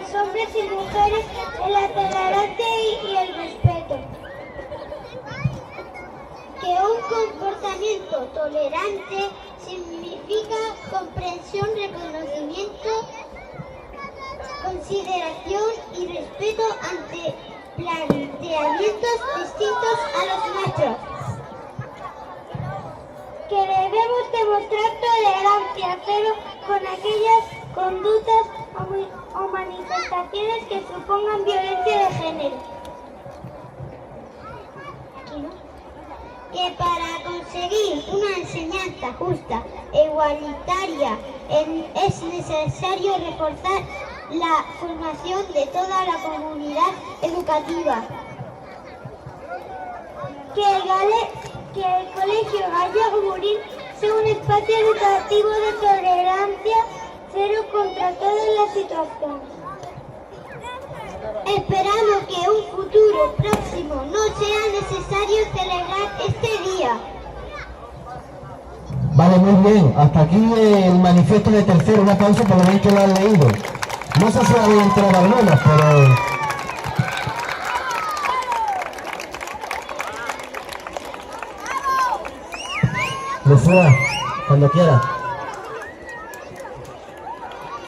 los hombres y mujeres en la tolerancia y el respeto. Que un comportamiento tolerante significa comprensión, reconocimiento, consideración y respeto ante planteamientos distintos a los nuestros. Que debemos demostrar tolerancia, pero con aquellas conductas o manifestaciones que supongan violencia de género. Que para conseguir una enseñanza justa e igualitaria es necesario reforzar la formación de toda la comunidad educativa. Que el colegio Gallego Morín sea un espacio educativo de tolerancia cero contra todas las situaciones. Esperamos que en un futuro próximo no sea necesario celebrar este día. Vale, muy bien. Hasta aquí el manifiesto de tercero. Un aplauso por lo bien que lo han leído. No sé si había entrado algunas, pero... Lucía, cuando quiera.